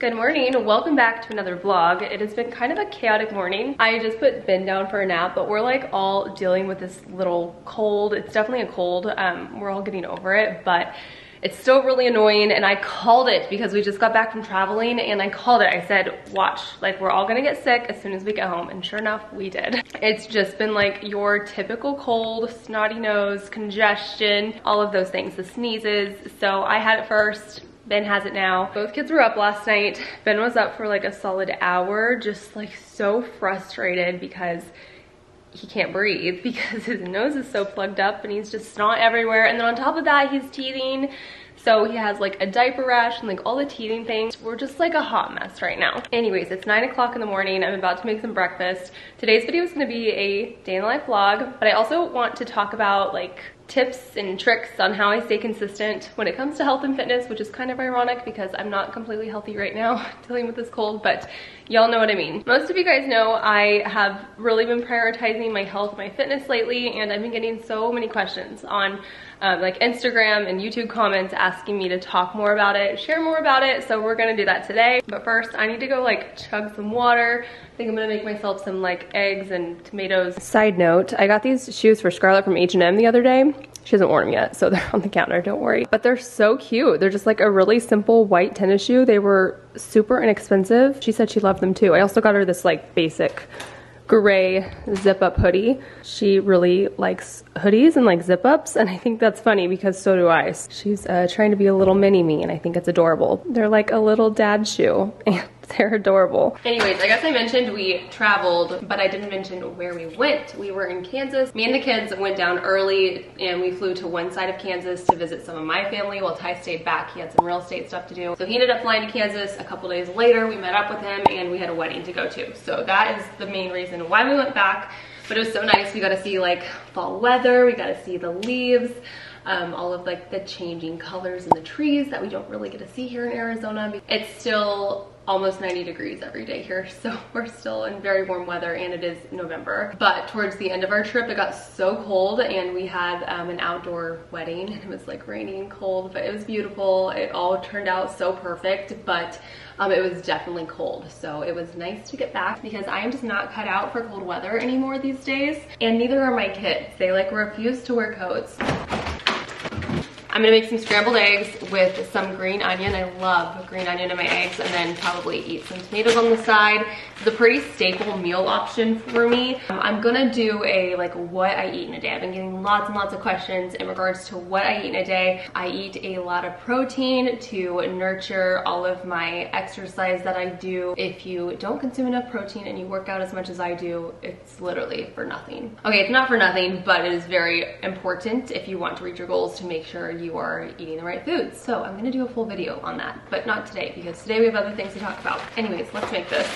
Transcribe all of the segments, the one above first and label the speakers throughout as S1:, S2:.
S1: Good morning, welcome back to another vlog. It has been kind of a chaotic morning. I just put Ben down for a nap, but we're like all dealing with this little cold. It's definitely a cold. We're all getting over it, but it's still really annoying, and I called it because we just got back from traveling, and I called it. I said, watch, like we're all gonna get sick as soon as we get home, and sure enough, we did. It's just been like your typical cold, snotty nose, congestion, all of those things, the sneezes. So I had it first. Ben has it now. Both kids were up last night. Ben was up for like a solid hour, just like so frustrated because he can't breathe because his nose is so plugged up and he's just snot everywhere. And then on top of that, he's teething. So he has like a diaper rash and like all the teething things. We're just like a hot mess right now. Anyways, it's 9 o'clock in the morning. I'm about to make some breakfast. Today's video is gonna be a day in the life vlog, but I also want to talk about like tips and tricks on how I stay consistent when it comes to health and fitness, which is kind of ironic because I'm not completely healthy right now dealing with this cold, but y'all know what I mean. Most of you guys know I have really been prioritizing my health, my fitness lately, and I've been getting so many questions on like Instagram and YouTube comments asking me to talk more about it, share more about it, so we're gonna do that today. But first, I need to go like chug some water. I think I'm gonna make myself some like eggs and tomatoes. Side note, I got these shoes for Scarlett from H&M the other day. She hasn't worn them yet, so they're on the counter, don't worry. But they're so cute. They're just like a really simple white tennis shoe. They were super inexpensive. She said she loved them too. I also got her this like basic gray zip up hoodie. She really likes hoodies and like zip ups, and I think that's funny because so do I. She's trying to be a little mini me, and I think it's adorable. They're like a little dad shoe and they're adorable. Anyways, I guess I mentioned we traveled, but I didn't mention where we went. We were in Kansas. Me and the kids went down early and we flew to one side of Kansas to visit some of my family while Ty stayed back. He had some real estate stuff to do. So he ended up flying to Kansas. A couple days later, we met up with him and we had a wedding to go to. So that is the main reason why we went back. But it was so nice. We got to see like fall weather. We got to see the leaves. All of like the changing colors in the trees that we don't really get to see here in Arizona. It's still almost 90 degrees every day here, so we're still in very warm weather, and it is November. But towards the end of our trip, it got so cold, and we had an outdoor wedding, and it was like rainy and cold, but it was beautiful. It all turned out so perfect, but it was definitely cold, so it was nice to get back because I am just not cut out for cold weather anymore these days, and neither are my kids. They like refuse to wear coats. I'm gonna make some scrambled eggs with some green onion. I love green onion in my eggs, and then probably eat some tomatoes on the side. It's a pretty staple meal option for me. I'm gonna do a like what I eat in a day. I've been getting lots and lots of questions in regards to what I eat in a day. I eat a lot of protein to nurture all of my exercise that I do. If you don't consume enough protein and you work out as much as I do, it's literally for nothing. Okay, it's not for nothing, but it is very important if you want to reach your goals to make sure you are eating the right foods. So I'm gonna do a full video on that, but not today because today we have other things to talk about. Anyways, let's make this.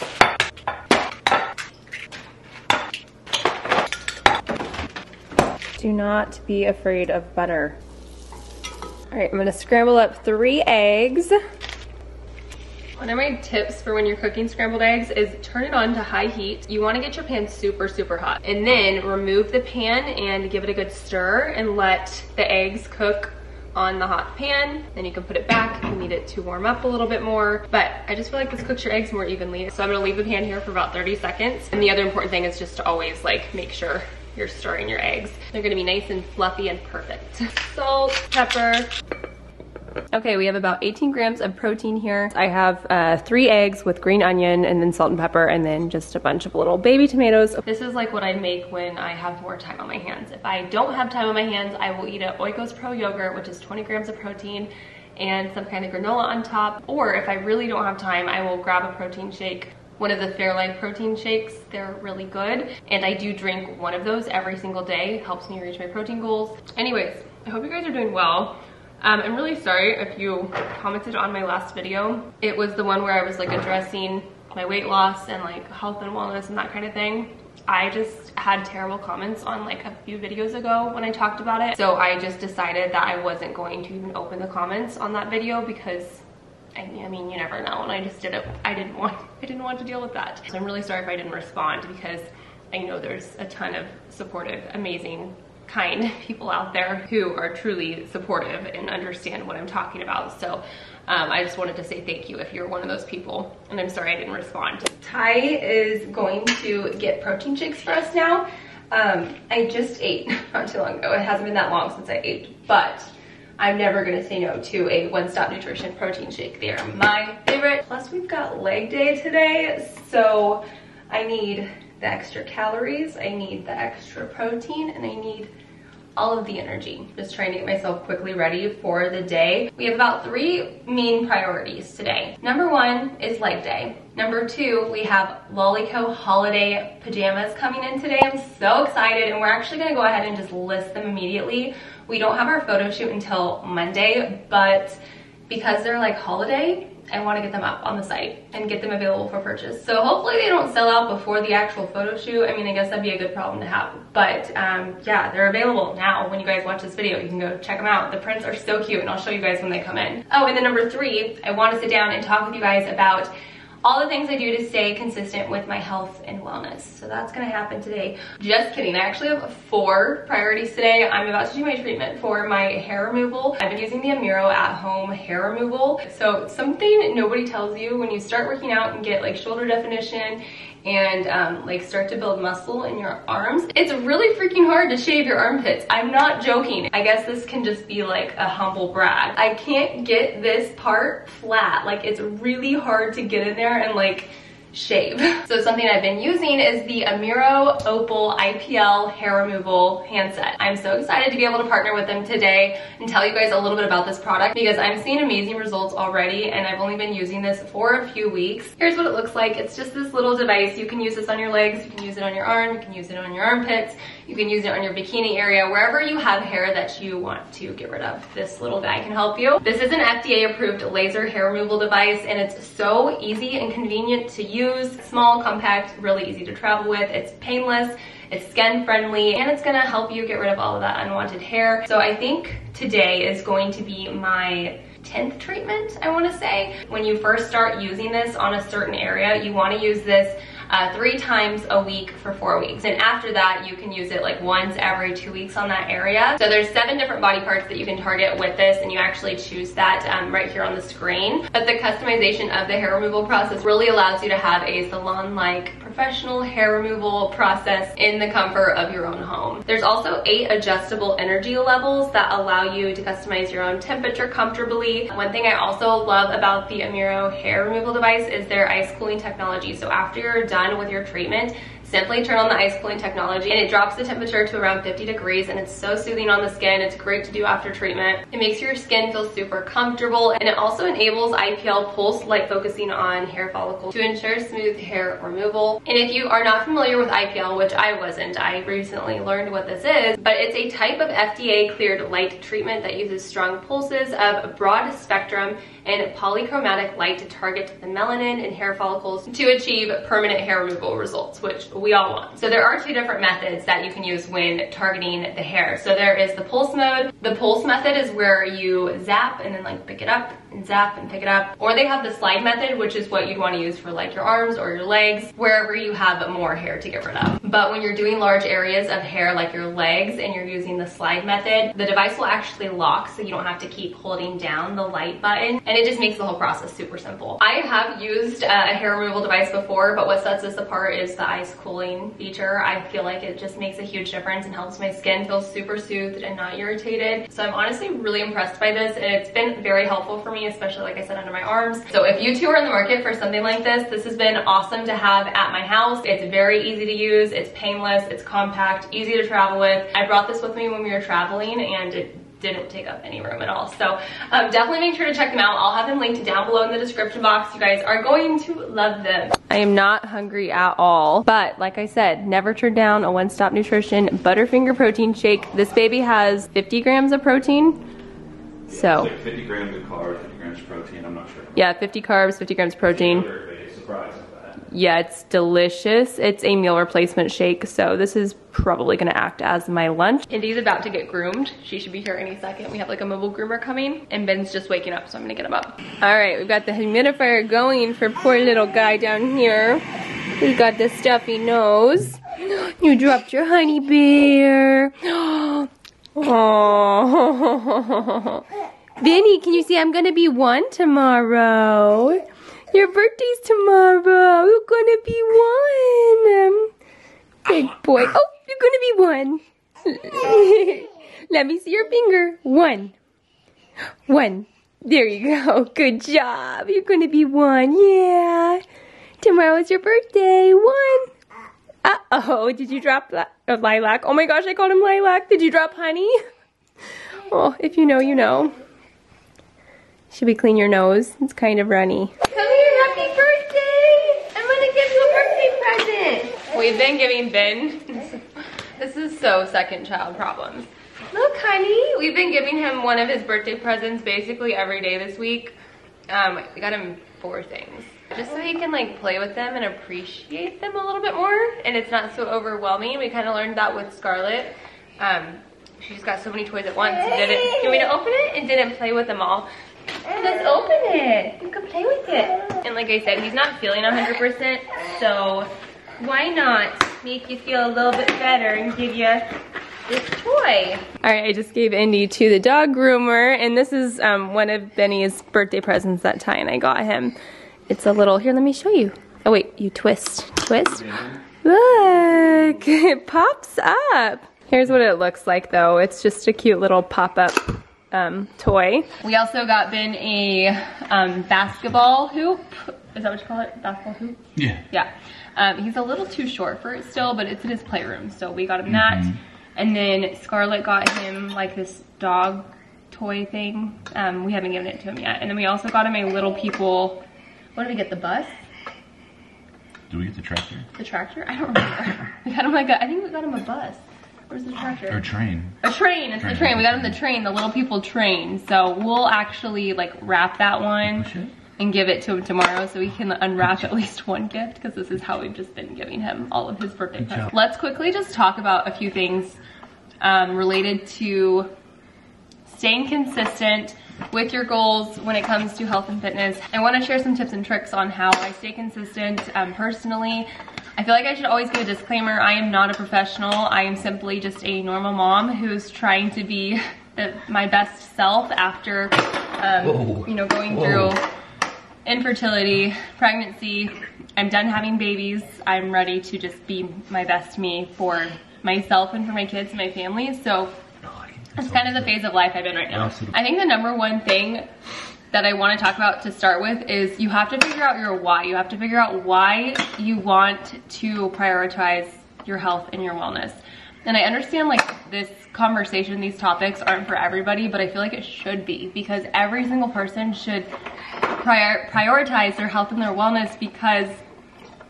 S1: Do not be afraid of butter. All right, I'm gonna scramble up 3 eggs. One of my tips for when you're cooking scrambled eggs is turn it on to high heat. You wanna get your pan super, super hot. And then remove the pan and give it a good stir and let the eggs cook on the hot pan. Then you can put it back if you need it to warm up a little bit more. But I just feel like this cooks your eggs more evenly. So I'm gonna leave the pan here for about 30 seconds. And the other important thing is just to always like make sure you're stirring your eggs. They're gonna be nice and fluffy and perfect. Salt, pepper. Okay, we have about 18 grams of protein here. I have 3 eggs with green onion and then salt and pepper and then just a bunch of little baby tomatoes. This is like what I make when I have more time on my hands. If I don't have time on my hands, I will eat a Oikos Pro yogurt, which is 20 grams of protein and some kind of granola on top. Or if I really don't have time, I will grab a protein shake. One of the Fairlife protein shakes, they're really good. And I do drink one of those every single day. It helps me reach my protein goals. Anyways, I hope you guys are doing well. I'm really sorry if you commented on my last video. It was the one where I was like addressing my weight loss and like health and wellness and that kind of thing. I just had terrible comments on like a few videos ago when I talked about it. So I just decided that I wasn't going to even open the comments on that video because I mean, you never know, and I just didn't want to deal with that. So I'm really sorry if I didn't respond because I know there's a ton of supportive, amazing kind people out there who are truly supportive and understand what I'm talking about. So I just wanted to say thank you if you're one of those people, and I'm sorry I didn't respond. Ty is going to get protein shakes for us now. I just ate not too long ago. It hasn't been that long since I ate, but I'm never gonna say no to a One Stop Nutrition protein shake. They are my favorite. Plus we've got leg day today, so I need the extra calories, I need the extra protein, and I need all of the energy. Just trying to get myself quickly ready for the day. We have about 3 main priorities today. Number 1 is leg day. Number 2, we have Lolico holiday pajamas coming in today. I'm so excited, and we're actually gonna go ahead and just list them immediately. We don't have our photo shoot until Monday, but because they're like holiday, I want to get them up on the site and get them available for purchase. So hopefully they don't sell out before the actual photo shoot. I mean, I guess that'd be a good problem to have. But yeah, they're available now. When you guys watch this video, you can go check them out. The prints are so cute, and I'll show you guys when they come in. Oh, and then number 3, I want to sit down and talk with you guys about all the things I do to stay consistent with my health and wellness. So that's gonna happen today. Just kidding, I actually have 4 priorities today. I'm about to do my treatment for my hair removal. I've been using the Amiro at-home hair removal. So something nobody tells you when you start working out and get like shoulder definition and like start to build muscle in your arms, it's really freaking hard to shave your armpits. I'm not joking. I guess this can just be like a humble brag. I can't get this part flat. Like, it's really hard to get in there and like shave. So something I've been using is the Amiro Opal IPL hair removal handset. I'm so excited to be able to partner with them today and tell you guys a little bit about this product because I'm seeing amazing results already, and I've only been using this for a few weeks. Here's what it looks like. It's just this little device. You can use this on your legs, you can use it on your arm, you can use it on your armpits, you can use it on your bikini area, wherever you have hair that you want to get rid of. This little guy can help you. This is an FDA approved laser hair removal device, and it's so easy and convenient to use. Small, compact, really easy to travel with. It's painless, it's skin friendly, and it's gonna help you get rid of all of that unwanted hair. So I think today is going to be my 10th treatment, I wanna say. When you first start using this on a certain area, you wanna use this 3 times a week for 4 weeks. And after that, you can use it like once every 2 weeks on that area. So there's 7 different body parts that you can target with this, and you actually choose that right here on the screen. But the customization of the hair removal process really allows you to have a salon-like professional hair removal process in the comfort of your own home. There's also 8 adjustable energy levels that allow you to customize your own temperature comfortably. One thing I also love about the Amiro hair removal device is their ice cooling technology. So after you're done with your treatment, simply turn on the ice cooling technology and it drops the temperature to around 50 degrees, and it's so soothing on the skin. It's great to do after treatment. It makes your skin feel super comfortable, and it also enables IPL pulse light focusing on hair follicles to ensure smooth hair removal. And if you are not familiar with IPL, which I wasn't, I recently learned what this is, but it's a type of FDA cleared light treatment that uses strong pulses of broad spectrum and polychromatic light to target the melanin in hair follicles to achieve permanent hair removal results, which we all want. So there are 2 different methods that you can use when targeting the hair. So there is the pulse mode. The pulse method is where you zap and then like pick it up and zap and pick it up. Or they have the slide method, which is what you'd want to use for like your arms or your legs, wherever you have more hair to get rid of. But when you're doing large areas of hair like your legs and you're using the slide method, the device will actually lock, so you don't have to keep holding down the light button, and it just makes the whole process super simple. I have used a hair removal device before, but what sets this apart is the ice cooling feature. I feel like it just makes a huge difference and helps my skin feel super soothed and not irritated. So I'm honestly really impressed by this, and it's been very helpful for me, especially like I said, under my arms. So if you too are in the market for something like this has been awesome to have at my house. It's very easy to use, it's painless, it's compact, easy to travel with. I brought this with me when we were traveling, and it didn't take up any room at all. So definitely make sure to check them out. I'll have them linked down below in the description box. You guys are going to love them. I am not hungry at all, but like I said, never turn down a One Stop Nutrition Butterfinger protein shake. This baby has 50 grams of protein.
S2: Yeah,
S1: so
S2: it's like 50 grams of carbs, 50 grams of protein, I'm not sure.
S1: Yeah, 50 carbs, 50 grams of protein.
S2: Surprise.
S1: Yeah, it's delicious. It's a meal replacement shake, so this is probably gonna act as my lunch. Indy's about to get groomed. She should be here any second. We have like a mobile groomer coming, and Ben's just waking up, so I'm gonna get him up. All right, we've got the humidifier going for poor little guy down here. We got the stuffy nose. You dropped your honey bear. Oh, Benny, can you see I'm gonna be 1 tomorrow? Your birthday's tomorrow. You're gonna be 1. Big boy. Oh, you're gonna be 1. Let me see your finger. 1. 1. There you go. Good job. You're gonna be 1. Yeah. Tomorrow's your birthday. 1. Uh-oh. Did you drop lilac? Oh my gosh, I called him lilac. Did you drop honey? Oh, if you know, you know. Should we clean your nose? It's kind of runny. Come here, happy birthday! I'm gonna give you a birthday present. We've been giving Ben, this is so second child problems. Look, honey, we've been giving him one of his birthday presents basically every day this week. We got him 4 things. Just so he can like play with them and appreciate them a little bit more and it's not so overwhelming. We kind of learned that with Scarlett. She just got so many toys at once and didn't, you want me to open it? And didn't play with them all. Let's open it. You can play with it. And like I said, he's not feeling 100%, so why not make you feel a little bit better and give you this toy? All right, I just gave Indy to the dog groomer, and this is one of Benny's birthday presents that Ty and I got him. It's a little, here, let me show you. Oh wait, you twist. Twist. Look, it pops up. Here's what it looks like though. It's just a cute little pop-up toy. We also got Ben a basketball hoop. Is that what you call it? Basketball hoop?
S2: Yeah.
S1: Yeah. He's a little too short for it still, but it's in his playroom. So we got him that. And then Scarlett got him like this dog toy thing. We haven't given it to him yet. And then we also got him a Little People, what did we get, the bus?
S2: Did we get the tractor?
S1: The tractor? I don't remember. We got him like a, I think we got him a bus. Where's the tractor?
S2: Or a train.
S1: A train, it's the train. We got him the train, the Little People train. So we'll actually like wrap that one and give it to him tomorrow so we can unwrap at least one gift because this is how we've just been giving him all of his birthday presents. Let's quickly just talk about a few things related to staying consistent with your goals when it comes to health and fitness. I want to share some tips and tricks on how I stay consistent personally. I feel like I should always give a disclaimer. I am not a professional. I am simply just a normal mom who's trying to be my best self after, you know, going through infertility, pregnancy. I'm done having babies. I'm ready to just be my best me for myself and for my kids and my family. So that's kind of the phase of life I'm in right now. I think the number one thing that I want to talk about to start with is you have to figure out your why. You have to figure out why you want to prioritize your health and your wellness. And I understand like this conversation, these topics aren't for everybody, but I feel like it should be because every single person should prioritize their health and their wellness because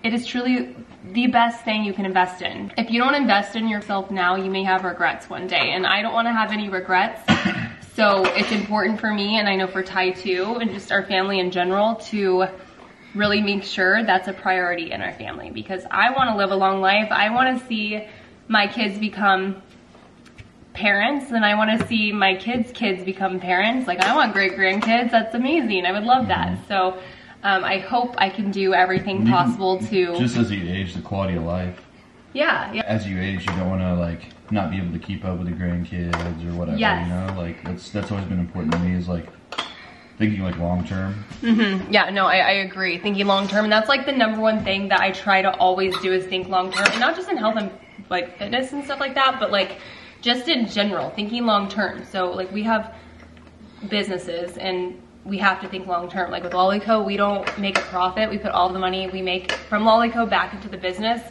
S1: it is truly the best thing you can invest in. If you don't invest in yourself now, you may have regrets one day, and I don't want to have any regrets. So it's important for me, and I know for Ty too, and just our family in general, to really make sure that's a priority in our family because I want to live a long life. I want to see my kids become parents, and I want to see my kids' kids become parents. Like, I want great grandkids. That's amazing. I would love that. So I hope I can do everything possible to...
S2: Just as you age, the quality of life.
S1: Yeah.
S2: As you age, you don't want to, like, not be able to keep up with the grandkids or whatever, you know? Like, that's always been important to me is, like, thinking, like, long-term. Yeah, no, I agree. Thinking long-term. And that's, like, the number one thing that I try to always do is think long-term. And not just in health and, like, fitness and stuff like that, but, like, just in general, thinking long-term. So, like, we have businesses and we have to think long-term. Like with Lollyco, we don't make a profit. We put all the money we make from Lollyco back into the business,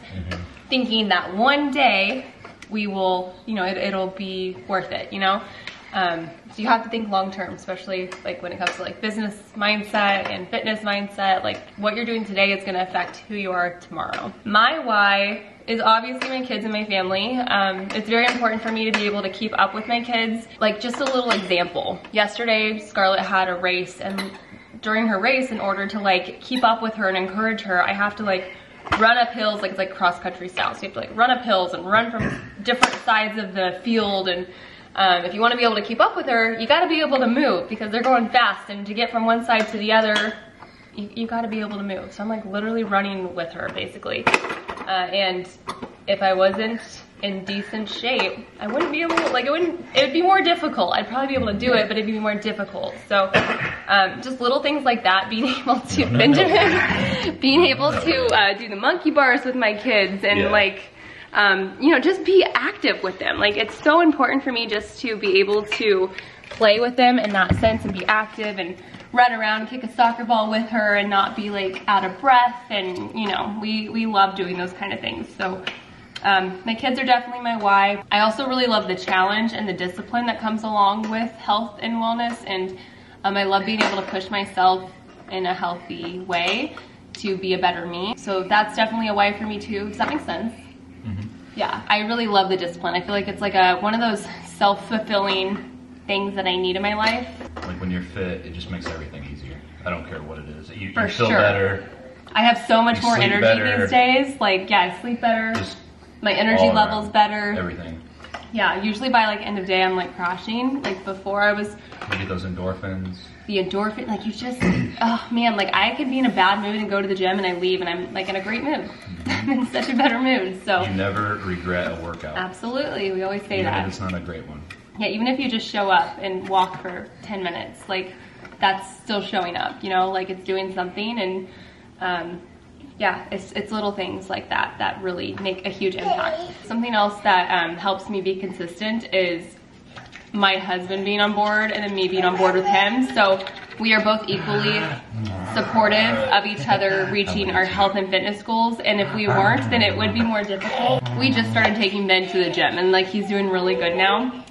S2: thinking that one day we will, you know, it'll be worth it, you know? So you have to think long-term, especially like when it comes to like business mindset and fitness mindset. Like what you're doing today is gonna affect who you are tomorrow. My why is obviously my kids and my family. It's very important for me to be able to keep up with my kids. Like just a little example. Yesterday, Scarlett had a race, and during her race, in order to like keep up with her and encourage her, I have to like run up hills, like it's like cross country style. So you have to like run up hills and run from different sides of the field. And if you want to be able to keep up with her, you got to be able to move because they're going fast, and to get from one side to the other, you got to be able to move. So I'm like literally running with her basically. And if I wasn't
S1: in decent shape, I wouldn't be able to, like, it would be more difficult. I'd probably be able to do it, but it'd be more difficult. So just little things like that, being able to, Benjamin, being able to do the monkey bars with my kids and like, you know, just be active with them. Like, it's so important for me just to be able to play with them in that sense and be active and run around, kick a soccer ball with her and not be like out of breath. And you know, we love doing those kind of things. So my kids are definitely my why. I also really love the challenge and the discipline that comes along with health and wellness. And I love being able to push myself in a healthy way to be a better me. So that's definitely a why for me too. Does that make sense? Mm-hmm. Yeah, I really love the discipline. I feel like it's like one of those self-fulfilling things that I need in my life.
S2: Like when you're fit, it just makes everything easier. I don't care what it is. You
S1: For
S2: feel
S1: sure.
S2: better.
S1: I have so much more energy
S2: better.
S1: these days. Like, yeah, I sleep better.
S2: Just
S1: my energy level's better.
S2: Everything.
S1: Yeah, usually by like end of day, I'm like crashing. Like before I was.
S2: You get those endorphins.
S1: The endorphin, like you just, oh man, like I could be in a bad mood and go to the gym and I leave and I'm like in a great mood. I'm in such a better mood, so.
S2: You never regret a workout.
S1: Absolutely, we always say that.
S2: Even if it's not a great one.
S1: Yeah, even if you just show up and walk for 10 minutes, like that's still showing up, you know, like it's doing something. And yeah, it's little things like that that really make a huge impact. Something else that helps me be consistent is my husband being on board and then me being on board with him. So we are both equally supportive of each other reaching our health and fitness goals. And if we weren't, then it would be more difficult. We just started taking Ben to the gym and like he's doing really good now.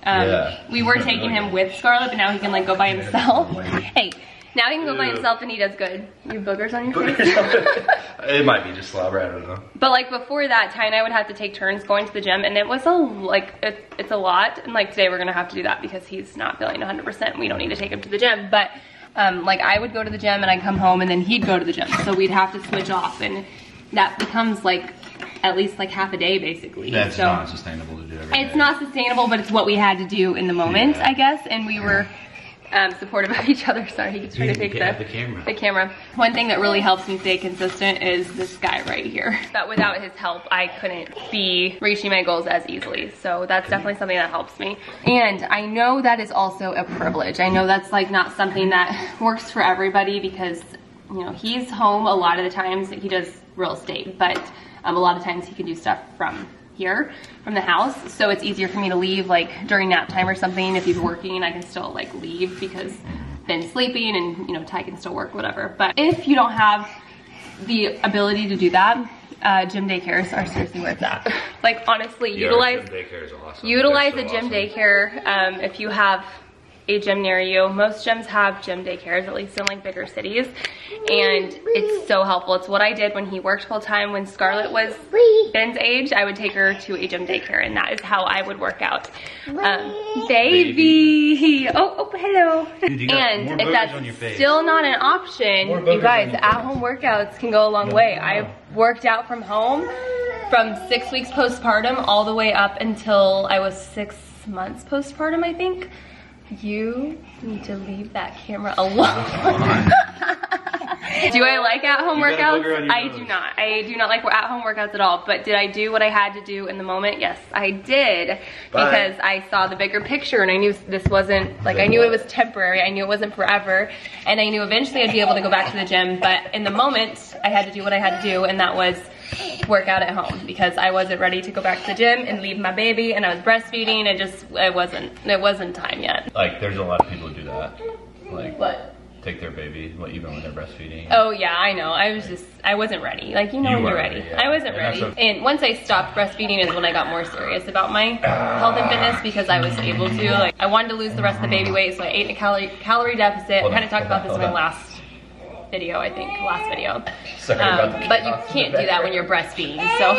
S1: We were taking him with Scarlett, but now he can like go by himself. Hey, now he can go by himself and he does good. You have boogers on your face?
S2: It might be just slobber, I don't know.
S1: But like before that, Ty and I would have to take turns going to the gym and it was it's a lot. And like today we're gonna have to do that because he's not feeling 100%. We don't need to take him to the gym. But like I would go to the gym and I'd come home and then he'd go to the gym. So we'd have to switch off and that becomes like at least like half a day basically.
S2: That's not sustainable to do every day.
S1: It's not sustainable, but it's what we had to do in the moment, I guess. And we were supportive of each other. Sorry, he's trying to take the camera. One thing that really helps me stay consistent is this guy right here. That without his help, I couldn't be reaching my goals as easily. So that's definitely something that helps me. And I know that is also a privilege. I know that's like not something that works for everybody because, you know, he's home a lot of the times. He does real estate, but a lot of times he can do stuff from here, from the house. So it's easier for me to leave like during nap time or something. If he's working, I can still like leave because Ben's sleeping and, you know, Ty can still work, whatever. But if you don't have the ability to do that, gym daycares are seriously where it's at. Like honestly, utilize
S2: gym daycare is awesome.
S1: Utilize a gym daycare if you have a gym near you. Most gyms have gym daycares, at least in like bigger cities, and it's so helpful. It's what I did when he worked full time. When Scarlett was Ben's age, I would take her to a gym daycare, and that is how I would work out. Baby. Oh, hello.
S2: Dude,
S1: and if that's still not an option, you guys, at-home workouts can go a long way. I've worked out from home from 6 weeks postpartum all the way up until I was 6 months postpartum, I think. You need to leave that camera alone. Do I like at-home workouts? I do not. I do not like at-home workouts at all. But did I do what I had to do in the moment? Yes, I did. Because I saw the bigger picture and I knew this wasn't, like I knew it was temporary. I knew it wasn't forever. And I knew eventually I'd be able to go back to the gym. But in the moment, I had to do what I had to do, and that was work out at home because I wasn't ready to go back to the gym and leave my baby, and I was breastfeeding. It wasn't time yet.
S2: Like there's a lot of people who do that. Like
S1: what?
S2: Take their baby, even when they're breastfeeding.
S1: Oh yeah, I know. I wasn't ready. Like, you know, when you're ready. Yeah. I wasn't ready. And once I stopped breastfeeding is when I got more serious about my health and fitness because I was able to, like, I wanted to lose the rest of the baby weight, so I ate in a calorie deficit. I kind of talked about this in my last video, I think, last video. But you can't do that when you're breastfeeding, so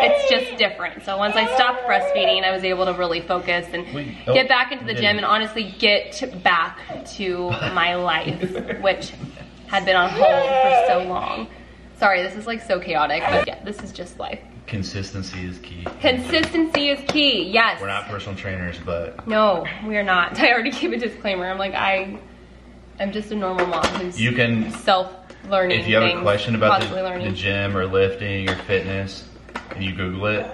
S1: it's just different. So once I stopped breastfeeding, I was able to really focus and get back into the gym and honestly get back to my life, which had been on hold for so long. Sorry, this is like so chaotic, but yeah, this is just life.
S2: Consistency is key.
S1: Consistency is key, yes.
S2: We're not personal trainers, but...
S1: No, we are not. I already gave a disclaimer. I'm like, I'm just a normal mom who's self-learning.
S2: If you have a question about the gym or lifting or fitness, and you Google it,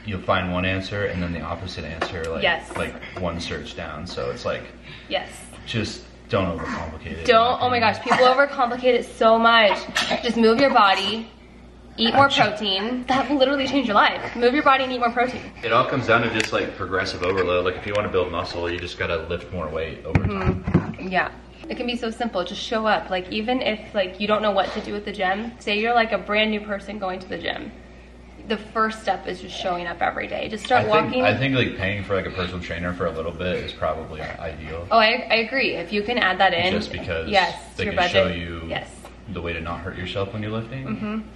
S2: you'll find one answer and then the opposite answer like
S1: yes.
S2: like one search down. So it's like,
S1: yes,
S2: just don't overcomplicate it.
S1: Don't, oh my gosh, people overcomplicate it so much. Just move your body, eat more protein. That will literally change your life. Move your body and eat more protein.
S2: It all comes down to just like progressive overload. Like if you want to build muscle, you just gotta lift more weight over time.
S1: Yeah. It can be so simple, just show up. Like even if like you don't know what to do at the gym, say you're like a brand new person going to the gym. The first step is just showing up every day. Just start walking.
S2: I think like paying for like a personal trainer for a little bit is probably ideal.
S1: Oh, I agree. If you can add that in.
S2: Just because
S1: yes,
S2: they
S1: your
S2: can
S1: budget.
S2: show you
S1: yes.
S2: the way to not hurt yourself when you're lifting.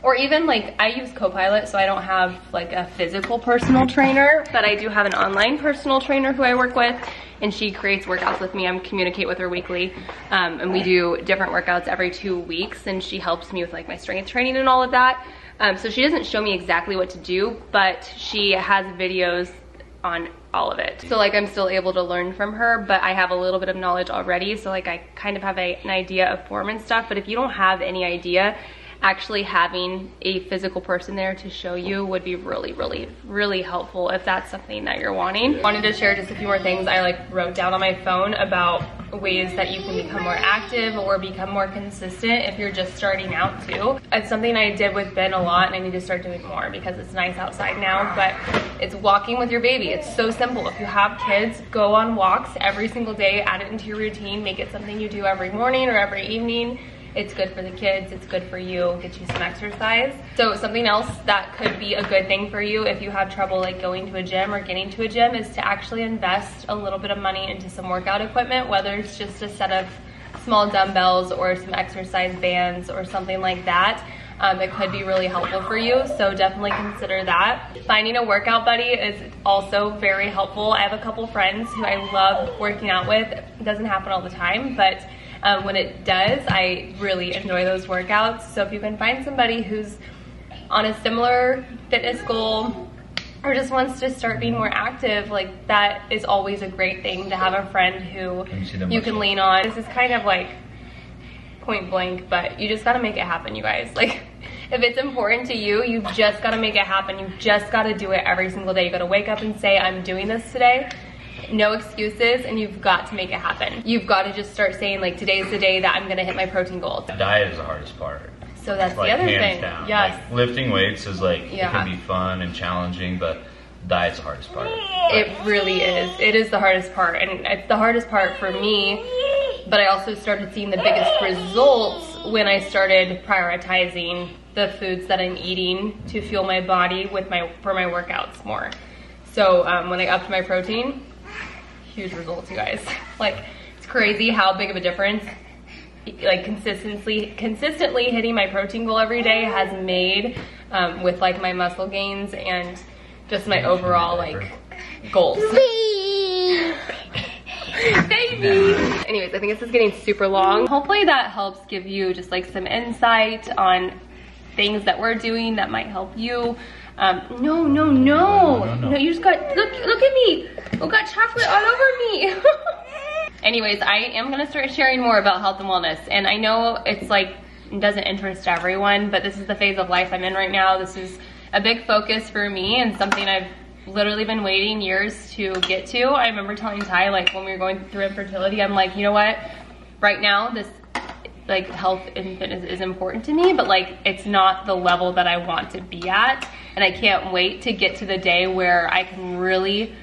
S1: Or even like I use Copilot, so I don't have like a physical personal trainer, but I do have an online personal trainer who I work with, and she creates workouts with me. I communicate with her weekly, and we do different workouts every 2 weeks, and she helps me with like my strength training and all of that. So she doesn't show me exactly what to do, but she has videos on all of it. So like I'm still able to learn from her, but I have a little bit of knowledge already, so like I kind of have an idea of form and stuff. But if you don't have any idea, actually having a physical person there to show you would be really, really, really helpful if that's something that you're wanting. Wanted to share just a few more things I like wrote down on my phone about ways that you can become more active or become more consistent if you're just starting out too. It's something I did with Ben a lot, and I need to start doing more because it's nice outside now, but it's walking with your baby. It's so simple. If you have kids, go on walks every single day, add it into your routine, make it something you do every morning or every evening. It's good for the kids, it's good for you, get you some exercise. So something else that could be a good thing for you if you have trouble like going to a gym or getting to a gym is to actually invest a little bit of money into some workout equipment, whether it's just a set of small dumbbells or some exercise bands or something like that. It could be really helpful for you, so definitely consider that. Finding a workout buddy is also very helpful. I have a couple friends who I love working out with. It doesn't happen all the time, but when it does, I really enjoy those workouts. So if you can find somebody who's on a similar fitness goal or just wants to start being more active, like that is always a great thing to have a friend who you can lean on. This is kind of like point blank, but you just gotta make it happen, you guys. Like if it's important to you, you've just gotta make it happen. You've just gotta do it every single day. You gotta wake up and say, I'm doing this today. No excuses, and you've got to make it happen. You've got to just start saying like, today's the day that I'm gonna hit my protein goal.
S2: Diet is the hardest part.
S1: So that's
S2: like,
S1: the other
S2: hands
S1: thing.
S2: Down.
S1: Yes.
S2: Like, lifting weights is like, it can be fun and challenging, but diet's the hardest part.
S1: It really is. It is the hardest part, and it's the hardest part for me, but I also started seeing the biggest results when I started prioritizing the foods that I'm eating to fuel my body with for my workouts more. So when I upped my protein, huge results, you guys. Like, it's crazy how big of a difference like consistently hitting my protein goal every day has made with like my muscle gains and just my overall like goals. Baby! Anyways, I think this is getting super long. Hopefully that helps give you just like some insight on things that we're doing that might help you. No, you just got, look at me. I got chocolate all over me. Anyways, I am gonna start sharing more about health and wellness. And I know it's like, it doesn't interest everyone, but this is the phase of life I'm in right now. This is a big focus for me and something I've literally been waiting years to get to. I remember telling Ty, like when we were going through infertility, I'm like, you know what? Right now, this like health and fitness is important to me, but like it's not the level that I want to be at. And I can't wait to get to the day where I can really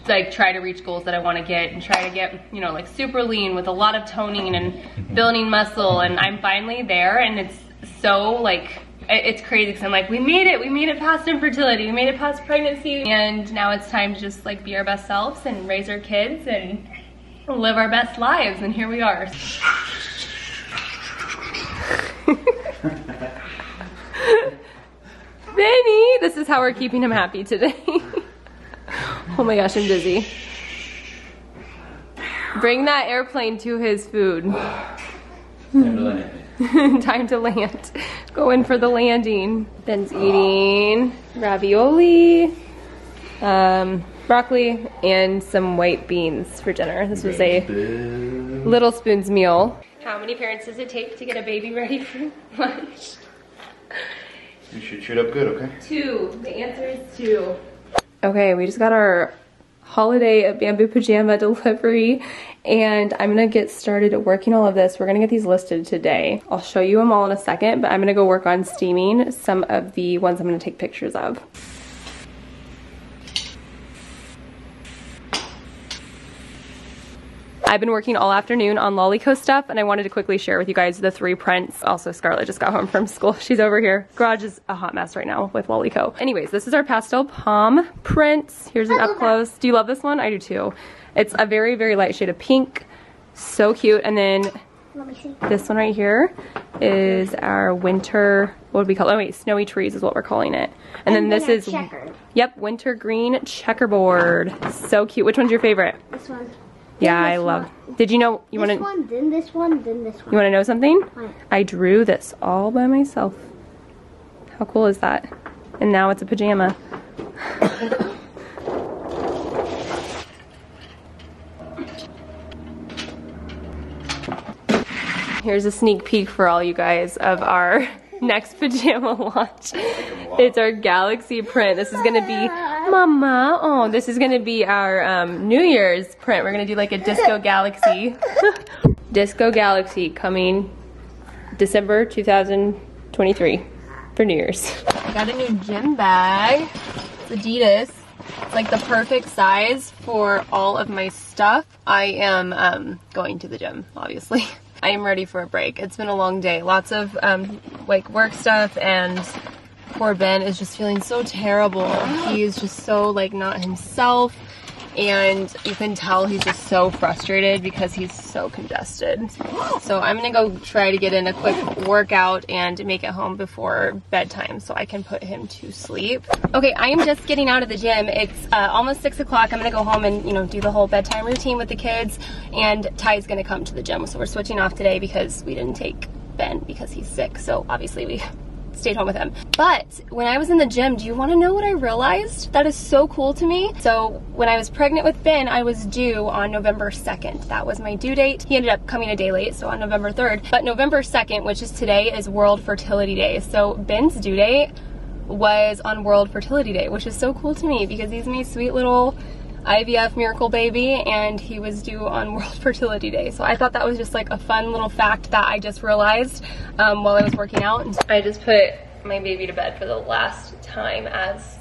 S1: like try to reach goals that I want to get and try to get, you know, like super lean with a lot of toning and building muscle. And I'm finally there, and it's so like, it's crazy because I'm like, we made it past infertility, we made it past pregnancy, and now it's time to just like be our best selves and raise our kids and live our best lives, and here we are. Benny, this is how we're keeping him happy today. Oh my gosh, I'm dizzy. Bring that airplane to his food.
S2: Time to land.
S1: Time to land. Go in for the landing. Ben's eating ravioli, broccoli, and some white beans for dinner. This was a Little Spoon's meal. How many parents does it take to get a baby ready for lunch?
S2: You shoot up good, okay?
S1: 2. The answer is 2. Okay, we just got our holiday bamboo pajama delivery, and I'm gonna get started working all of this. We're gonna get these listed today. I'll show you them all in a second, but I'm gonna go work on steaming some of the ones I'm gonna take pictures of. I've been working all afternoon on Lolico stuff, and I wanted to quickly share with you guys the 3 prints. Also, Scarlett just got home from school. She's over here. Garage is a hot mess right now with Lolico. Anyways, this is our pastel palm prints. Here's an up close. Do you love this one? I do too. It's a very, very light shade of pink. So cute. And then
S3: let me see.
S1: This one right here is our winter, what would we call it? Oh wait, snowy trees is what we're calling it. And then this is,
S3: checkered.
S1: Yep, winter green checkerboard. So cute. Which one's your favorite?
S3: This one.
S1: Yeah, I love. Did you know you want to?
S3: This one, then this one, then this one.
S1: You want to know something?
S3: What?
S1: I drew this all by myself. How cool is that? And now it's a pajama. Here's a sneak peek for all you guys of our next pajama launch. It's our galaxy print. This is gonna be, Mama, oh, this is gonna be our New Year's print. We're gonna do like a disco galaxy. Disco galaxy coming December 2023 for New Year's. I got a new gym bag. It's Adidas. It's like the perfect size for all of my stuff. I am going to the gym, obviously. I am ready for a break. It's been a long day. Lots of like work stuff, and poor Ben is just feeling so terrible. He is just so like not himself, and you can tell he's just so frustrated because he's so congested. So I'm gonna go try to get in a quick workout and make it home before bedtime so I can put him to sleep. Okay, I am just getting out of the gym. It's almost 6 o'clock. I'm gonna go home and, you know, do the whole bedtime routine with the kids, and Ty's gonna come to the gym. So we're switching off today because we didn't take Ben because he's sick. So obviously we stayed home with him. But when I was in the gym, do you want to know what I realized? That is so cool to me. So when I was pregnant with Ben, I was due on November 2nd. That was my due date. He ended up coming a day late, so on November 3rd. But November 2nd, which is today, is World Fertility Day. So Ben's due date was on World Fertility Day, which is so cool to me because he's my sweet little IVF miracle baby, and he was due on World Fertility Day. So I thought that was just like a fun little fact that I just realized while I was working out. And I just put my baby to bed for the last time as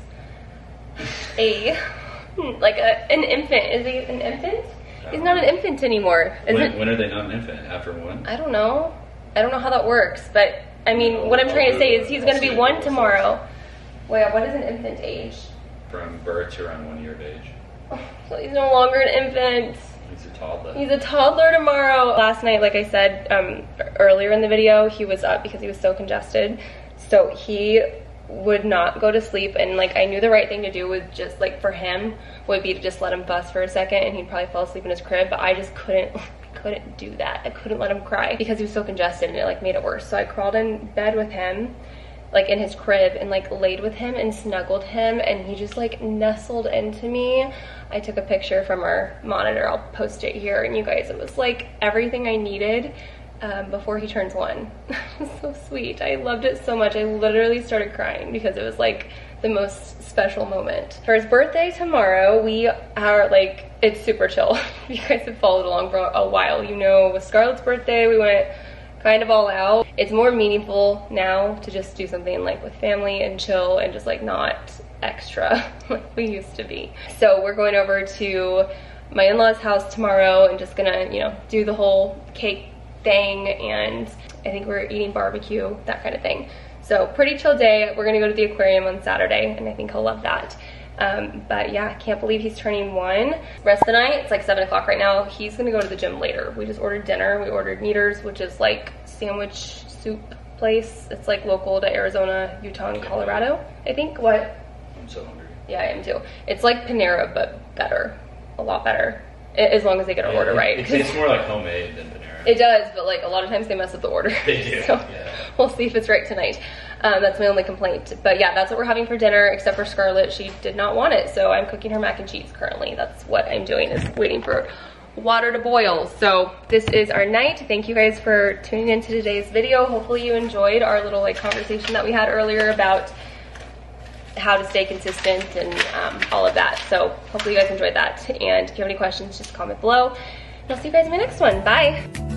S1: a, like an infant. Is he an infant? He's not an infant anymore.
S2: When are they not an infant? After 1?
S1: I don't know. I don't know how that works, but I mean, what I'm trying to say is he's gonna be 1 tomorrow. Wait, what is an infant age?
S2: From birth to around 1 year of age.
S1: So he's no longer an infant.
S2: He's a toddler.
S1: He's a toddler tomorrow. Last night, like I said earlier in the video, he was up because he was so congested. So he would not go to sleep, and like I knew the right thing to do was just like for him would be to just let him fuss for a second, and he'd probably fall asleep in his crib, but I just couldn't do that. I couldn't let him cry because he was so congested, and it like made it worse. So I crawled in bed with him, like in his crib, and like laid with him and snuggled him, and he just like nestled into me. I took a picture from our monitor. I'll post it here, and you guys, it was like everything I needed before he turns 1. It was so sweet. I loved it so much. I literally started crying because it was like the most special moment. For his birthday tomorrow, we are like, it's super chill. If you guys have followed along for a while, you know with Scarlett's birthday, we went kind of all out. It's more meaningful now to just do something like with family and chill and just like not extra like we used to be. So we're going over to my in-laws' house tomorrow and just gonna, you know, do the whole cake thing, and I think we're eating barbecue, that kind of thing. So pretty chill day. We're gonna go to the aquarium on Saturday, and I think he'll love that. But yeah, I can't believe he's turning 1. Rest of the night, it's like 7 o'clock right now. He's gonna go to the gym later. We just ordered dinner. We ordered Neiters, which is like sandwich soup place. It's like local to Arizona, Utah, and Colorado, I think. What?
S2: I'm so hungry.
S1: Yeah, I am too. It's like Panera, but better. A lot better. As long as they get our order right.
S2: It's more like homemade than Panera.
S1: It does, but like a lot of times they mess up the order.
S2: They do,
S1: So
S2: yeah.
S1: We'll see if it's right tonight. That's my only complaint. But yeah, that's what we're having for dinner, except for Scarlett. She did not want it, so I'm cooking her mac and cheese currently. That's what I'm doing, is waiting for water to boil. So this is our night. Thank you guys for tuning into today's video. Hopefully you enjoyed our little like conversation that we had earlier about how to stay consistent and all of that. So hopefully you guys enjoyed that. And if you have any questions, just comment below. And I'll see you guys in my next one. Bye.